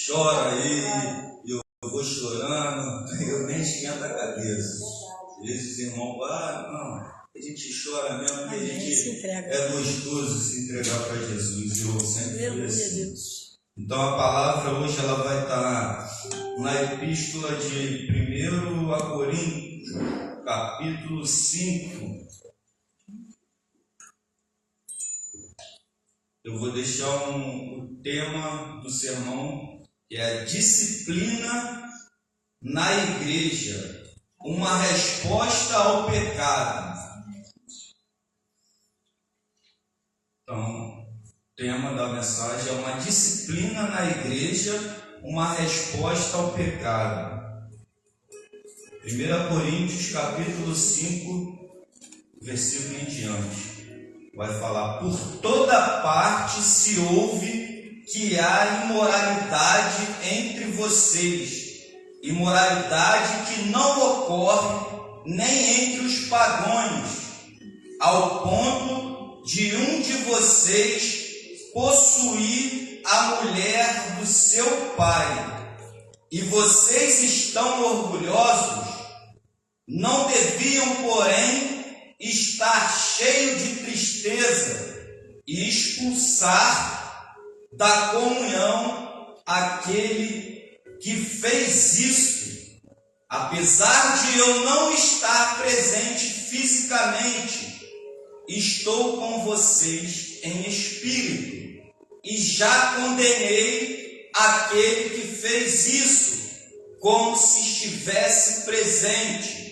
chora aí, eu vou chorando, eu nem esquento a cabeça. Às vezes os irmãos falam, não, a gente chora mesmo, porque a gente é gostoso se entregar para Jesus. E eu sempre fui assim. Então a palavra hoje ela vai estar na epístola de 1 a Coríntios, capítulo 5. Eu vou deixar o tema do sermão, que é a disciplina na igreja, uma resposta ao pecado. Então, o tema da mensagem é uma disciplina na igreja, uma resposta ao pecado. 1 Coríntios capítulo 5, versículo em diante. Vai falar: por toda parte se ouve que há imoralidade entre vocês, imoralidade que não ocorre nem entre os pagãos, ao ponto de um de vocês possuir a mulher do seu pai, e vocês estão orgulhosos. Não deviam, porém, estar cheio de tristeza e expulsar da comunhão aquele que fez isso. Apesar de eu não estar presente fisicamente, estou com vocês em espírito e já condenei aquele que fez isso, como se estivesse presente.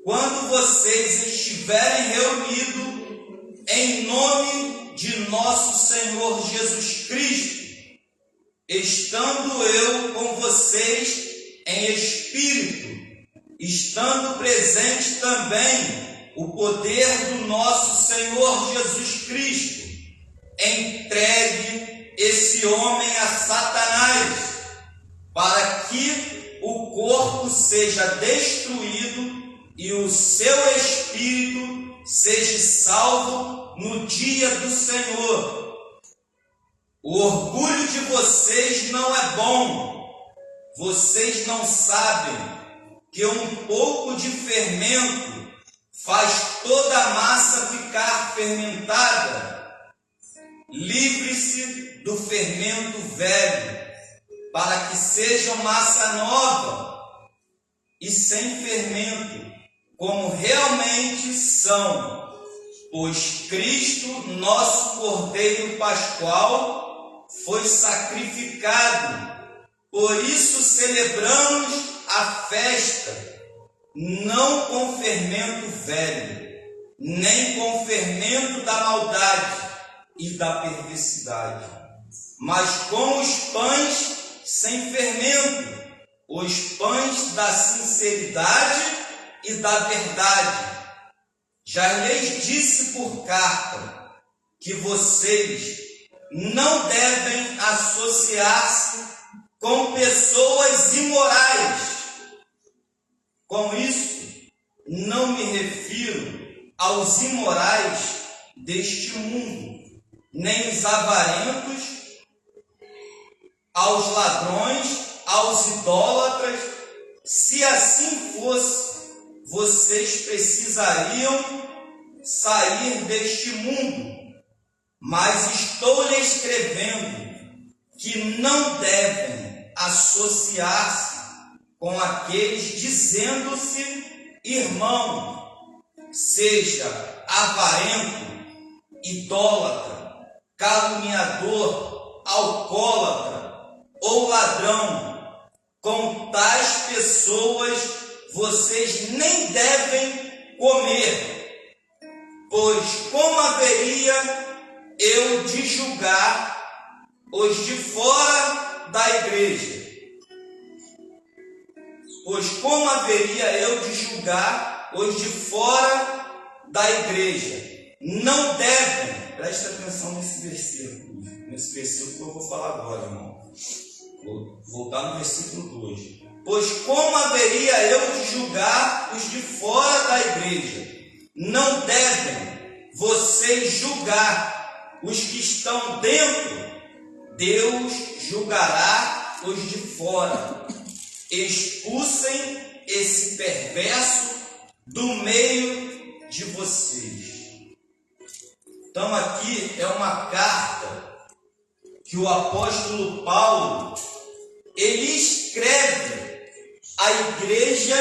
Quando vocês estiverem reunidos em nome de nosso Senhor Jesus Cristo, estando eu com vocês em espírito, estando presente também o poder do nosso Senhor Jesus Cristo, entregue esse homem a Satanás, para que o corpo seja destruído e o seu espírito seja salvo no dia do Senhor. O orgulho de vocês não é bom. Vocês não sabem que um pouco de fermento faz toda a massa ficar fermentada? Livre-se do fermento velho, para que seja massa nova e sem fermento, como realmente são, pois Cristo, nosso Cordeiro Pascual, foi sacrificado. Por isso celebramos a festa, não com fermento velho, nem com fermento da maldade e da perversidade, mas com os pães sem fermento, os pães da sinceridade e da verdade. Já lhes disse por carta que vocês não devem associar-se com pessoas imorais. Com isso, não me refiro aos imorais deste mundo, nem os avarentos, aos ladrões, aos idólatras. Se assim fosse, vocês precisariam sair deste mundo. Mas estou lhe escrevendo que não devem associar-se com aqueles dizendo-se irmão, seja avarento, idólatra, caluniador, alcoólatra ou ladrão. Com tais pessoas vocês nem devem comer, pois como haveria eu de julgar os de fora da igreja? Pois como haveria eu de julgar os de fora da igreja? Não devem, preste atenção nesse versículo que eu vou falar agora, irmão. Vou voltar no versículo 2. Pois como haveria eu de julgar os de fora da igreja? Não devem vocês julgar os que estão dentro. Deus julgará os de fora. Expulsem esse perverso do meio de vocês. Então aqui é uma carta que o apóstolo Paulo, ele escreve à igreja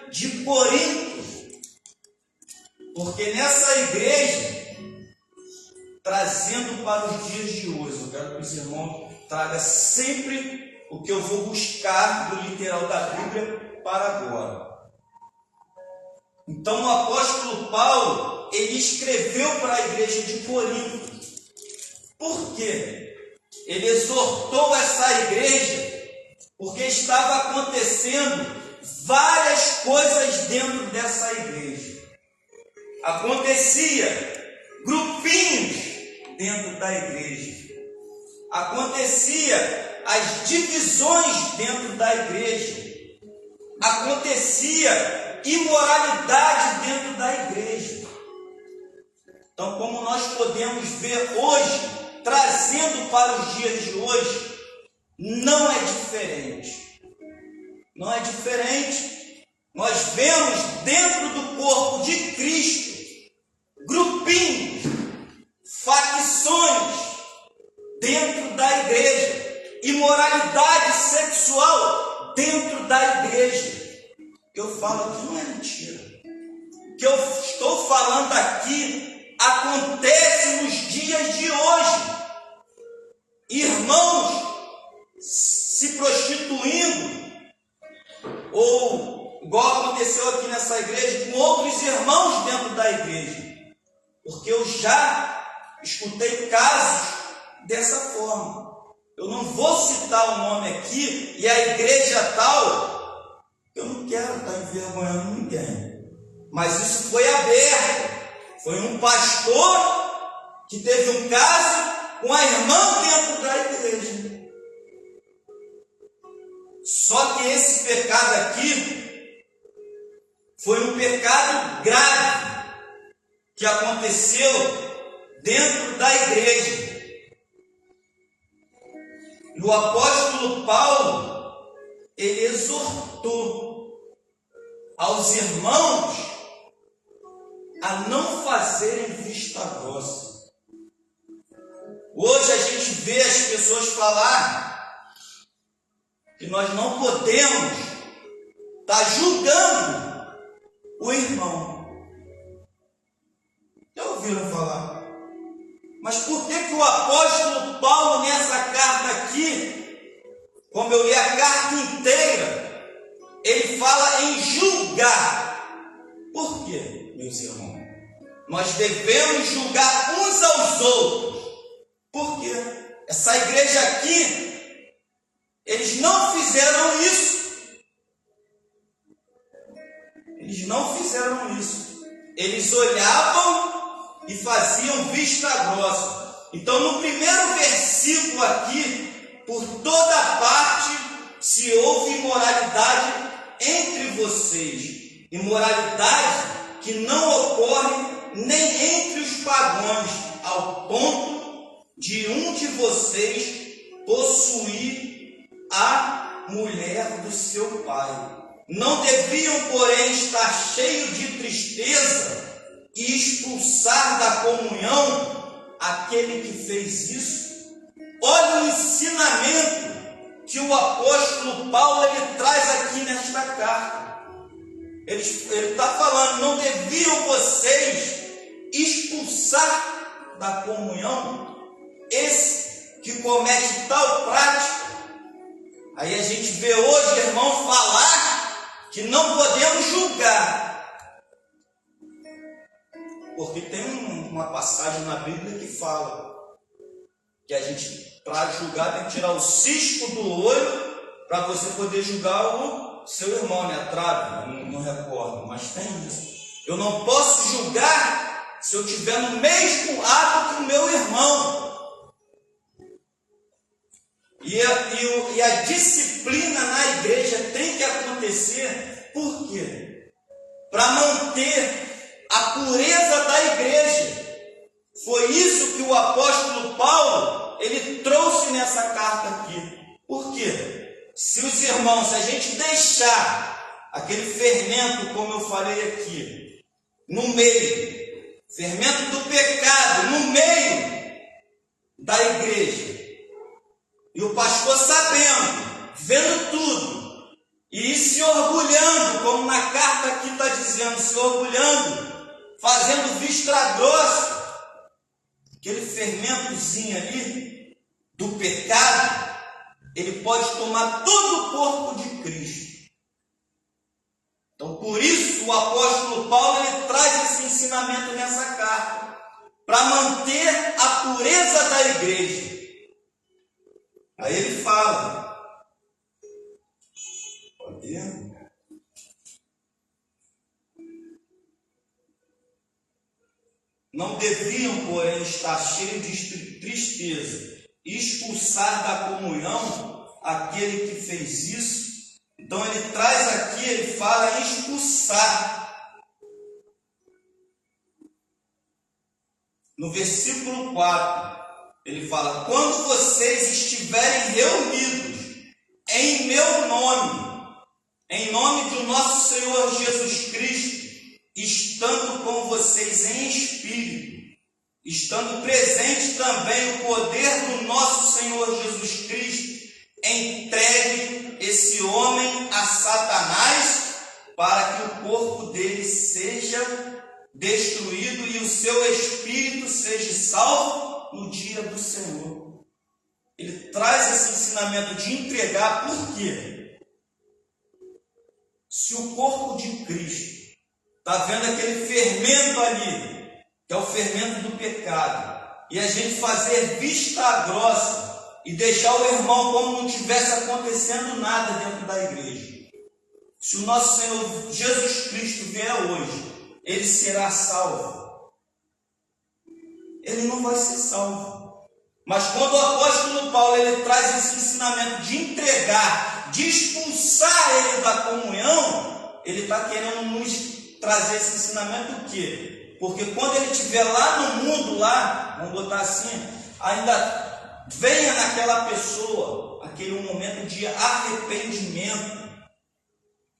de Corinto. Porque nessa igreja, trazendo para os dias de hoje, eu quero que os irmãos tragam sempre o que eu vou buscar do literal da Bíblia para agora. Então o apóstolo Paulo, ele escreveu para a igreja de Corinto. Por quê? Ele exortou essa igreja porque estava acontecendo várias coisas dentro dessa igreja. Acontecia grupinhos dentro da igreja. Acontecia as divisões dentro da igreja. Acontecia imoralidade dentro da igreja. Então, como nós podemos ver hoje, trazendo para os dias de hoje, não é diferente. Não é diferente. Nós vemos dentro do corpo de Cristo grupinhos, facções dentro da igreja, imoralidade sexual dentro da igreja. Eu falo aqui não é mentira. O que eu estou falando aqui acontece nos dias de hoje. Irmãos se prostituindo, ou igual aconteceu aqui nessa igreja, com outros irmãos dentro da igreja. Porque eu já escutei casos dessa forma. Eu não vou citar o nome aqui, e a igreja tal, eu não quero estar envergonhando ninguém. Mas isso foi aberto. Foi um pastor que teve um caso com a irmã dentro da igreja. Só que esse pecado aqui foi um pecado grave que aconteceu dentro da igreja. E o apóstolo Paulo, ele exortou aos irmãos a não fazerem vista grossa. Hoje a gente vê as pessoas falar que nós não podemos estar julgando o irmão. Já ouviram falar? Mas por que o apóstolo Paulo, nessa carta aqui, como eu li a carta inteira, ele fala em julgar? Por quê, meus irmãos? Nós devemos julgar uns aos outros. Por quê? Essa igreja aqui, eles não fizeram isso. Eles não fizeram isso. Eles olhavam e faziam vista grossa. Então, no primeiro versículo aqui, por toda parte se houve imoralidade entre vocês. Imoralidade que não ocorre nem entre os pagãos, ao ponto de um de vocês possuir a mulher do seu pai. Não deviam, porém, estar cheios de tristeza e expulsar da comunhão aquele que fez isso? Olha o ensinamento que o apóstolo Paulo ele traz aqui nesta carta. Ele está falando, não deviam vocês expulsar da comunhão esse que comete tal prática? Aí a gente vê hoje, irmão, falar que não podemos julgar. Porque tem uma passagem na Bíblia que fala que a gente, para julgar, tem que tirar o cisco do olho para você poder julgar o seu irmão, né? A trave, não recordo, mas tem isso. Eu não posso julgar se eu estiver no mesmo ato que o meu irmão. E a disciplina na igreja tem que acontecer. Por quê? Para manter a pureza da igreja. Foi isso que o apóstolo Paulo ele trouxe nessa carta aqui. Por quê? se os irmãos, se a gente deixar aquele fermento, como eu falei aqui, no meio, fermento do pecado, no meio da igreja, e o pastor sabendo, vendo tudo, e se orgulhando, como na carta aqui está dizendo, se orgulhando, fazendo vista grossa, aquele fermentozinho ali do pecado, ele pode tomar todo o corpo de Cristo. Então, por isso, o apóstolo Paulo ele traz esse ensinamento nessa carta, para manter a pureza da igreja. Aí ele fala, não deviam, porém, estar cheios de tristeza e expulsar da comunhão aquele que fez isso. Então ele traz aqui, ele fala em expulsar. No versículo 4, ele fala: quando vocês estiverem reunidos em meu nome, em nome do nosso Senhor Jesus Cristo, estando com vocês em espírito, estando presente também o poder do nosso Senhor Jesus Cristo, entregue esse homem a Satanás, para que o corpo dele seja destruído e o seu espírito seja salvo no dia do Senhor. Ele traz esse ensinamento de entregar, por quê? Se o corpo de Cristo está vendo aquele fermento ali, que é o fermento do pecado, e a gente fazer vista grossa e deixar o irmão como não tivesse acontecendo nada dentro da igreja. Se o nosso Senhor Jesus Cristo vier hoje, ele será salvo? Ele não vai ser salvo. Mas quando o apóstolo Paulo ele traz esse ensinamento de entregar, de expulsar ele da comunhão, ele está querendo nos trazer esse ensinamento do quê? Porque quando ele estiver lá no mundo, lá, vamos botar assim, ainda venha naquela pessoa aquele momento de arrependimento,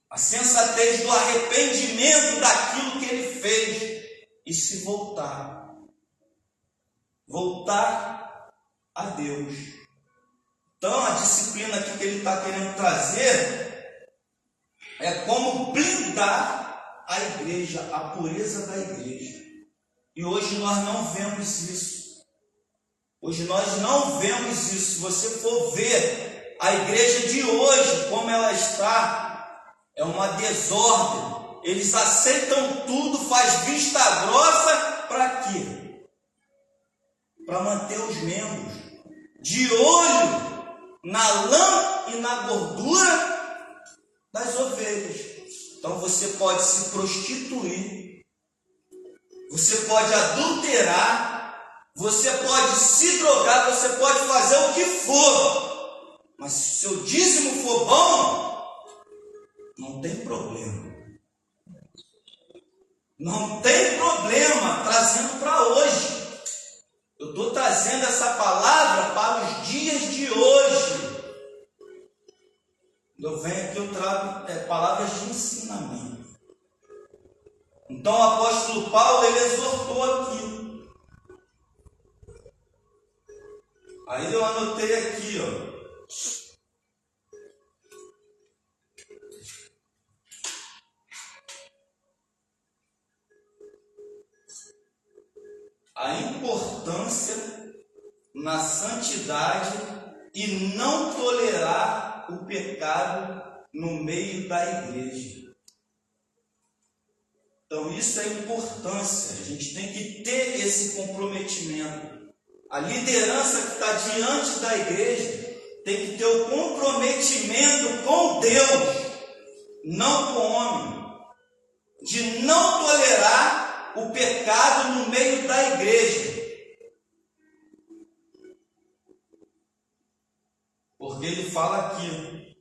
a sensatez do arrependimento daquilo que ele fez e se voltar a Deus. Então a disciplina aqui que ele está querendo trazer é como blindar a igreja, a pureza da igreja. E hoje nós não vemos isso. Hoje nós não vemos isso. Se você for ver a igreja de hoje, como ela está, é uma desordem. Eles aceitam tudo, faz vista grossa, para quê? Para manter os membros de olho na lã e na gordura das ovelhas. Então você pode se prostituir, você pode adulterar, você pode se drogar, você pode fazer o que for, mas se o seu dízimo for bom, não tem problema. Não tem problema, trazendo para hoje. Eu estou trazendo essa palavra para os dias de hoje. Eu venho aqui, eu trago palavras de ensinamento. Então o apóstolo Paulo, ele exortou aqui. Aí eu anotei aqui, ó. A importância na santidade e não tolerar o pecado no meio da igreja. Então isso é importância, a gente tem que ter esse comprometimento. A liderança que está diante da igreja tem que ter o comprometimento com Deus, não com o homem, de não tolerar o pecado no meio da igreja. Porque ele fala aqui,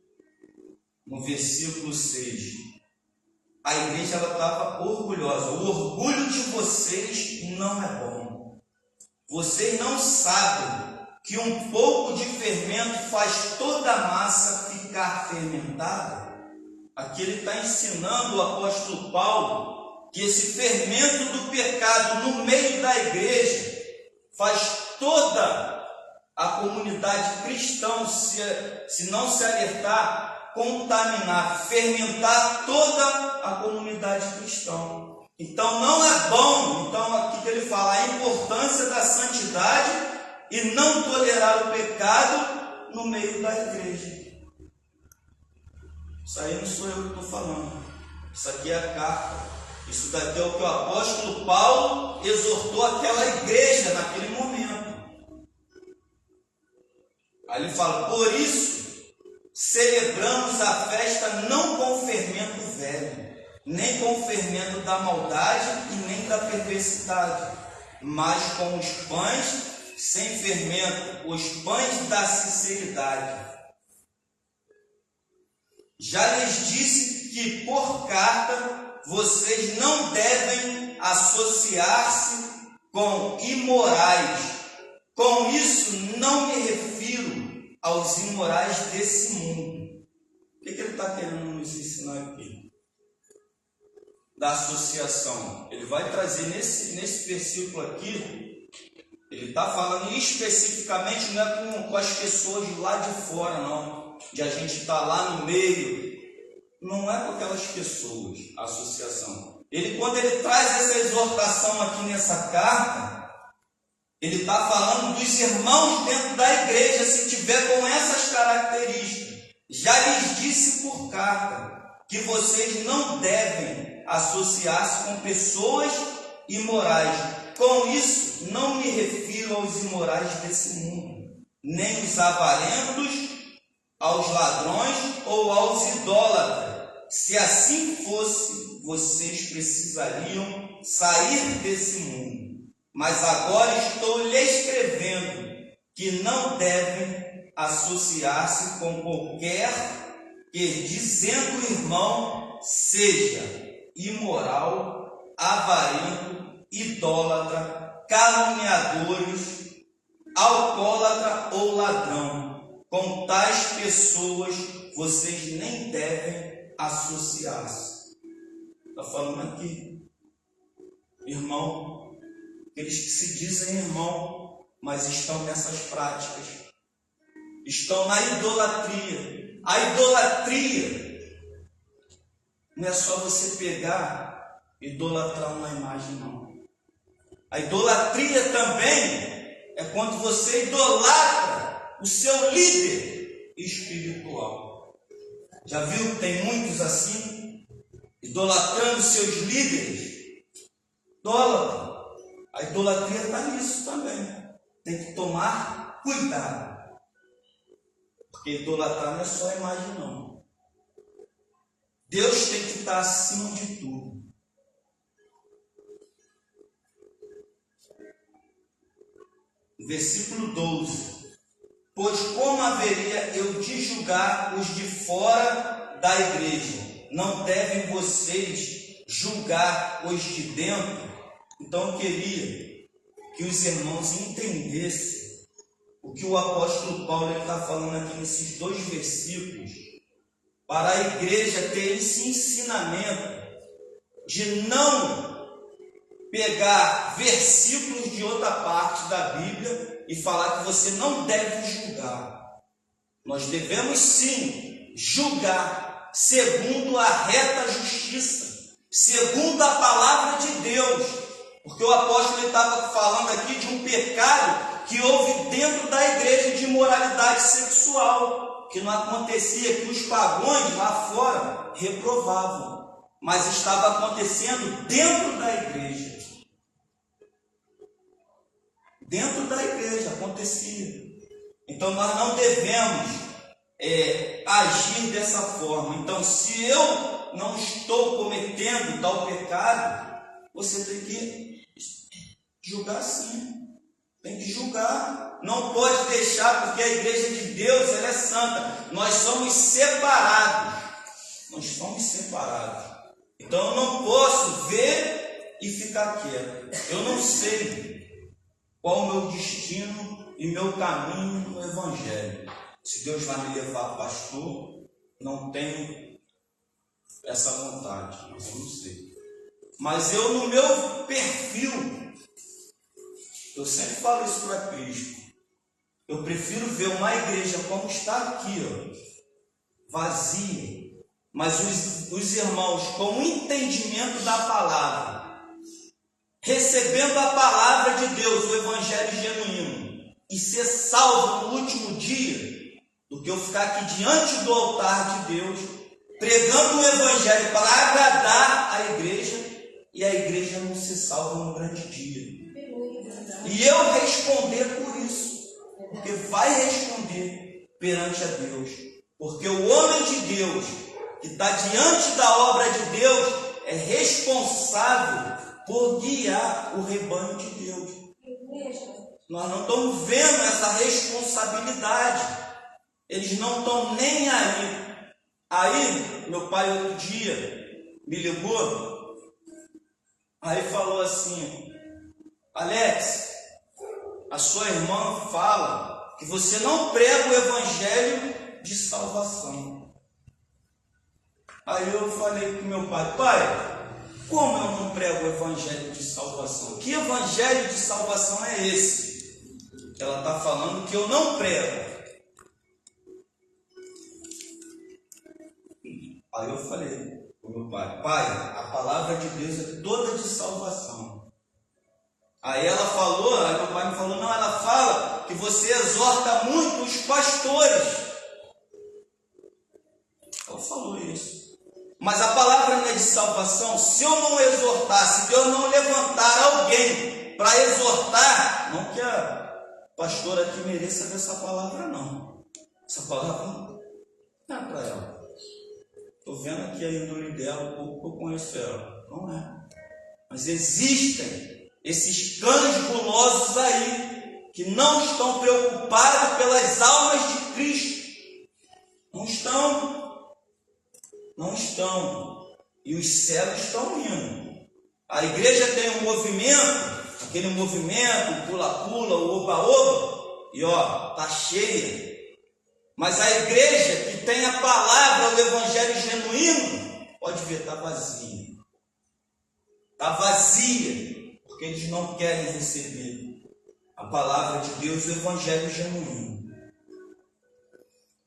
no versículo 6, a igreja estava orgulhosa. O orgulho de vocês não é bom. Vocês não sabem que um pouco de fermento faz toda a massa ficar fermentada, aqui ele está ensinando o apóstolo Paulo que esse fermento do pecado no meio da igreja faz toda a comunidade cristã, se não se alertar, contaminar, fermentar toda a comunidade cristã. Então não é bom, então aqui que ele fala a importância da santidade e não tolerar o pecado no meio da igreja. Isso aí não sou eu que estou falando, isso aqui é a carta, isso daqui é o que o apóstolo Paulo exortou aquela igreja naquele momento. Aí ele fala, por isso celebramos a festa não com fermento velho, nem com o fermento da maldade e nem da perversidade, mas com os pães sem fermento, os pães da sinceridade. Já lhes disse que por carta vocês não devem associar-se com imorais. Com isso não me refiro aos imorais desse mundo. O que ele está querendo nos ensinar aqui? Da associação. Ele vai trazer nesse versículo aqui, ele está falando especificamente, não é com as pessoas de lá de fora, não, de a gente estar lá no meio, não é com aquelas pessoas, a associação. Ele, quando ele traz essa exortação aqui nessa carta, ele está falando dos irmãos dentro da igreja, se tiver com essas características. Já lhes disse por carta que vocês não devem associar-se com pessoas imorais. Com isso, não me refiro aos imorais desse mundo, nem os avarentos, aos ladrões ou aos idólatras. Se assim fosse, vocês precisariam sair desse mundo. Mas agora estou lhe escrevendo que não devem associar-se com qualquer que, dizendo o irmão, seja imoral, avarento, idólatra, caluniadores, alcoólatra ou ladrão. Com tais pessoas vocês nem devem associar-se. Está falando aqui, irmão, aqueles que se dizem irmão, mas estão nessas práticas, estão na idolatria. A idolatria não é só você pegar e idolatrar uma imagem, não. A idolatria também é quando você idolatra o seu líder espiritual. Já viu? Tem muitos assim, idolatrando seus líderes. Idólatra. A idolatria está nisso também. Tem que tomar cuidado. Porque idolatrar não é só a imagem, não. Deus tem que estar acima de tudo. Versículo 12. Pois como haveria eu de julgar os de fora da igreja? Não devem vocês julgar os de dentro? Então eu queria que os irmãos entendessem o que o apóstolo Paulo está falando aqui nesses 2 versículos, para a igreja ter esse ensinamento de não pegar versículos de outra parte da Bíblia e falar que você não deve julgar. Nós devemos sim julgar segundo a reta justiça, segundo a palavra de Deus, porque o apóstolo estava falando aqui de um pecado que houve dentro da igreja de imoralidade sexual, que não acontecia, que os pagãos lá fora reprovavam, mas estava acontecendo dentro da igreja. Dentro da igreja acontecia. Então nós não devemos agir dessa forma. Então, se eu não estou cometendo tal pecado, você tem que julgar sim. Tem que julgar. Não pode deixar, porque a igreja de Deus ela é santa. Nós somos separados. Nós somos separados. Então eu não posso ver e ficar quieto. Eu não sei qual o meu destino e meu caminho no Evangelho. Se Deus vai me levar pastor, não tenho essa vontade, eu não sei. Mas eu, no meu perfil, eu sempre falo isso para Cristo. Eu prefiro ver uma igreja como está aqui, vazia, mas os irmãos com o entendimento da palavra, recebendo a palavra de Deus, o evangelho genuíno, e ser salvo no último dia, do que eu ficar aqui diante do altar de Deus, pregando o evangelho para agradar a igreja, e a igreja não ser salva no grande dia. E eu responder por isso, porque vai responder perante a Deus. Porque o homem de Deus, que está diante da obra de Deus, é responsável por guiar o rebanho de Deus. Nós não estamos vendo essa responsabilidade. Eles não estão nem aí. Aí, meu pai outro dia me ligou, aí falou assim: Alex, a sua irmã fala que você não prega o evangelho de salvação. Aí eu falei para o meu pai: pai, como eu não prego o evangelho de salvação? Que evangelho de salvação é esse? Ela está falando que eu não prego. Aí eu falei para o meu pai: pai, a palavra de Deus é toda de salvação. Aí ela falou, aí meu pai me falou: não, ela fala que você exorta muito os pastores. Ela falou isso. Mas a palavra não é de salvação. Se eu não exortar, se Deus não levantar alguém para exortar, não que a pastora aqui mereça dessa palavra, não. Essa palavra não é para ela. Estou vendo aqui a índole dela, o pouco que eu conheço ela. Não é. Mas existem esses cães gulosos aí, que não estão preocupados pelas almas de Cristo. Não estão. Não estão. E os céus estão indo. A igreja tem um movimento, aquele movimento, o pula-pula, o oba-oba, e está cheia. Mas a igreja que tem a palavra, o evangelho genuíno, pode ver, está vazia. Está vazia, porque eles não querem receber a palavra de Deus, o evangelho genuíno.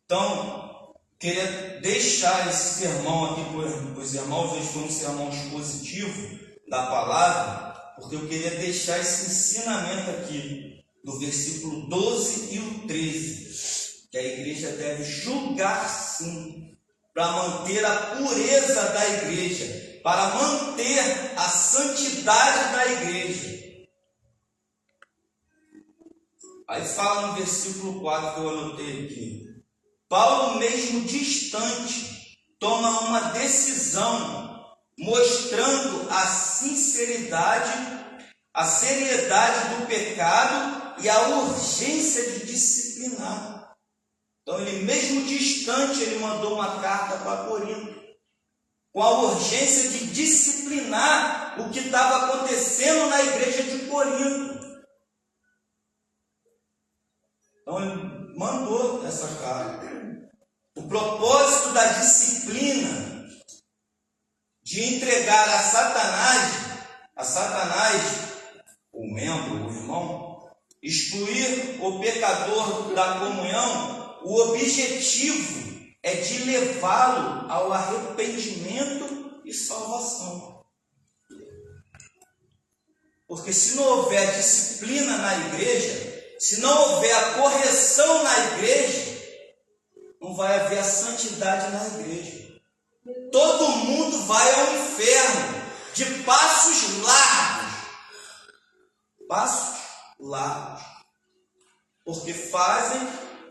Então, queria deixar esse sermão aqui para os irmãos. Hoje foi um sermão expositivo da palavra, porque eu queria deixar esse ensinamento aqui, do versículo 12 e o 13, que a igreja deve julgar sim, para manter a pureza da igreja, para manter a santidade da igreja. Aí fala no versículo 4 que eu anotei aqui: Paulo, mesmo distante, toma uma decisão, mostrando a sinceridade, a seriedade do pecado e a urgência de disciplinar. Então, ele mesmo distante, ele mandou uma carta para Corinto, com a urgência de disciplinar o que estava acontecendo na igreja de Corinto. Então, ele mandou essa carta. O propósito da disciplina, de entregar a Satanás, o membro, o irmão, excluir o pecador da comunhão, o objetivo é de levá-lo ao arrependimento e salvação. Porque se não houver disciplina na igreja, se não houver a correção na igreja, não vai haver a santidade na igreja. Todo mundo vai ao inferno de passos largos. Passos largos. Porque fazem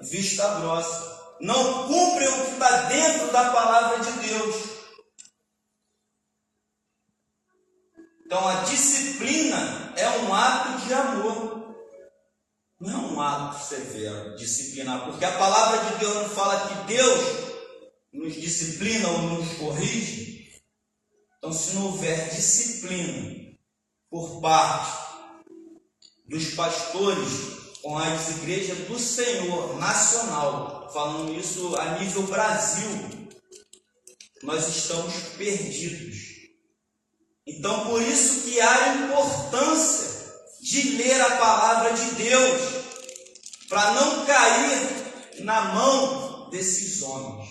vista grossa. Não cumprem o que está dentro da palavra de Deus. Então a disciplina é um ato de amor. Não é um ato severo, disciplinar, porque a palavra de Deus não fala que Deus nos disciplina ou nos corrige. Então, se não houver disciplina por parte dos pastores com as igrejas do Senhor nacional, falando isso a nível Brasil, nós estamos perdidos. Então, por isso que há a importância de ler a palavra de Deus, para não cair na mão desses homens.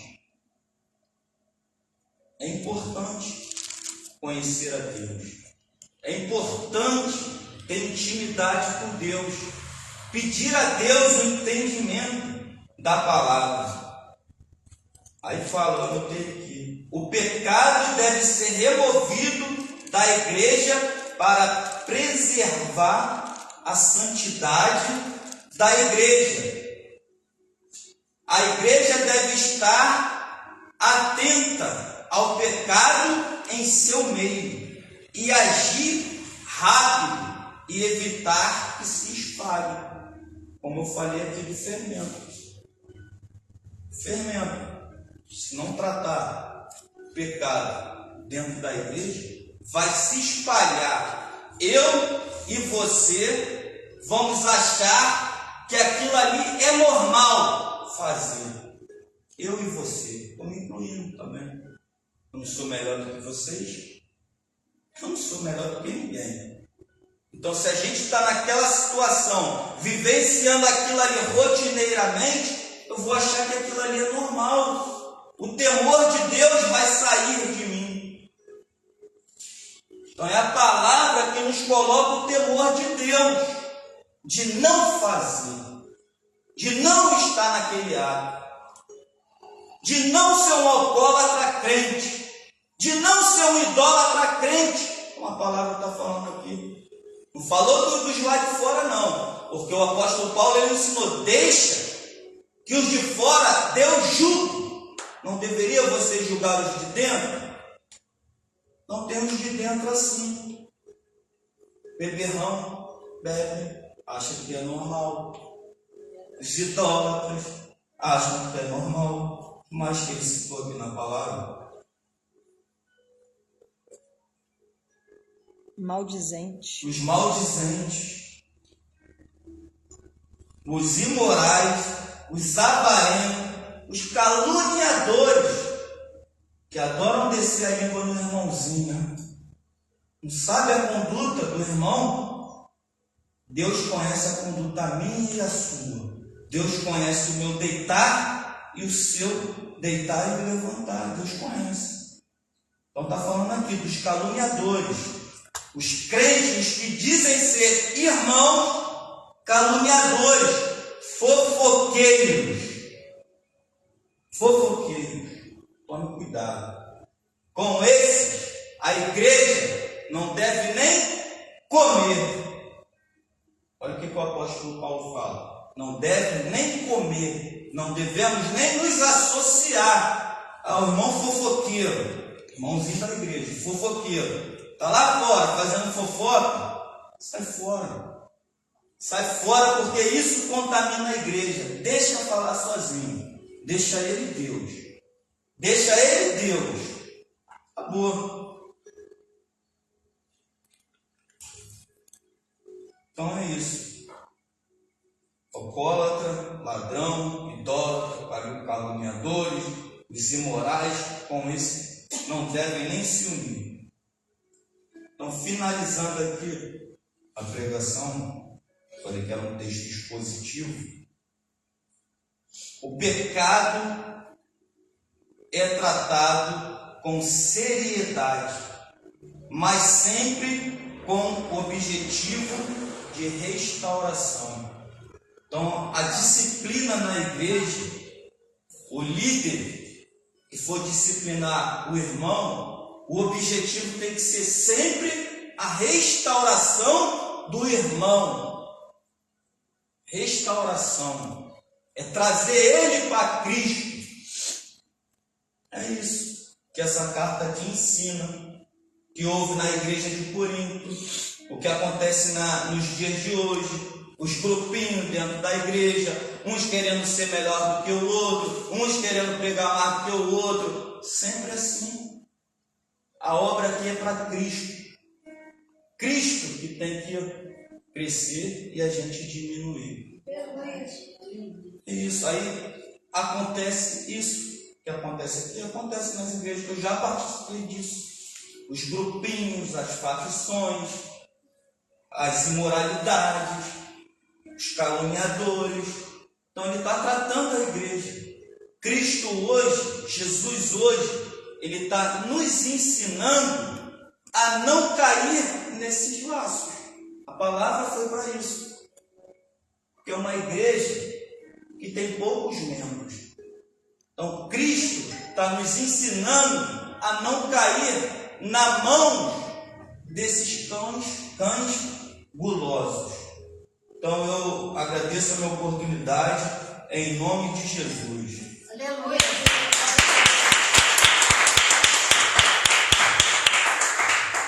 É importante conhecer a Deus. É importante ter intimidade com Deus. Pedir a Deus o entendimento da palavra. Aí fala, eu notei aqui, o pecado deve ser removido da igreja para preservar a santidade da igreja. A igreja deve estar atenta ao pecado em seu meio e agir rápido e evitar que se espalhe. Como eu falei aqui do fermento. Fermento, se não tratar o pecado dentro da igreja, vai se espalhar. Eu e você vamos achar que aquilo ali é normal fazer. Eu e você, estou me incluindo também. Eu não sou melhor do que vocês. Eu não sou melhor do que ninguém. Então, se a gente está naquela situação, vivenciando aquilo ali rotineiramente, eu vou achar que aquilo ali é normal. O temor de Deus vai sair de mim. Então, é a palavra que nos coloca o temor de Deus, de não fazer, de não estar naquele ato, de não ser um alcoólatra crente, de não ser um idólatra crente, como a palavra está falando aqui. Não falou dos lá de fora, não, porque o apóstolo Paulo ele ensinou, deixa que os de fora Deus julgue. Não deveria você julgar os de dentro? Não temos de dentro assim. Beberrão, bebe, acha que é normal. Os idólatras acham que é normal, mas que ele citou aqui na palavra. Maldizente. Os maldizentes, os imorais, os avarentos, os caluniadores, que adoram descer a língua no irmãozinho. Não sabe a conduta do irmão? Deus conhece a conduta minha e a sua. Deus conhece o meu deitar e o seu deitar e o levantar. Deus conhece. Então está falando aqui dos caluniadores. Os crentes que dizem ser irmãos, caluniadores, fofoqueiros. Tome cuidado. Com esses, a igreja não deve nem comer. Olha o que o apóstolo Paulo fala. Não deve nem comer. Não devemos nem nos associar ao irmão fofoqueiro. Irmãozinho da igreja, fofoqueiro. Está lá fora fazendo fofoca, sai fora. Sai fora porque isso contamina a igreja. Deixa falar sozinho. Deixa ele Deus. Deixa ele Deus. Acabou. Então é isso. Alcoólatra, ladrão, idólatra, caluniadores, os imorais, com isso não devem nem se unir. Então, finalizando aqui a pregação, falei que era um texto expositivo. O pecado é tratado com seriedade, mas sempre com o objetivo de restauração. Então, a disciplina na igreja, o líder que for disciplinar o irmão, o objetivo tem que ser sempre a restauração do irmão. Restauração. É trazer ele para Cristo. É isso que essa carta aqui ensina. Que houve na igreja de Corinto. O que acontece nos dias de hoje. Os grupinhos dentro da igreja. Uns querendo ser melhor do que o outro. Uns querendo pregar mais do que o outro. Sempre assim. A obra aqui é para Cristo. Cristo que tem que crescer e a gente diminuir. Isso aí acontece isso. que acontece aqui, acontece nas igrejas que eu já participei disso. Os grupinhos, as facções, as imoralidades, os caluniadores. Então ele está tratando a igreja. Cristo hoje, Jesus hoje, ele está nos ensinando a não cair nesses laços. A palavra foi para isso. Porque é uma igreja que tem poucos membros. Então Cristo está nos ensinando a não cair na mão desses cães gulosos. Então eu agradeço a minha oportunidade em nome de Jesus.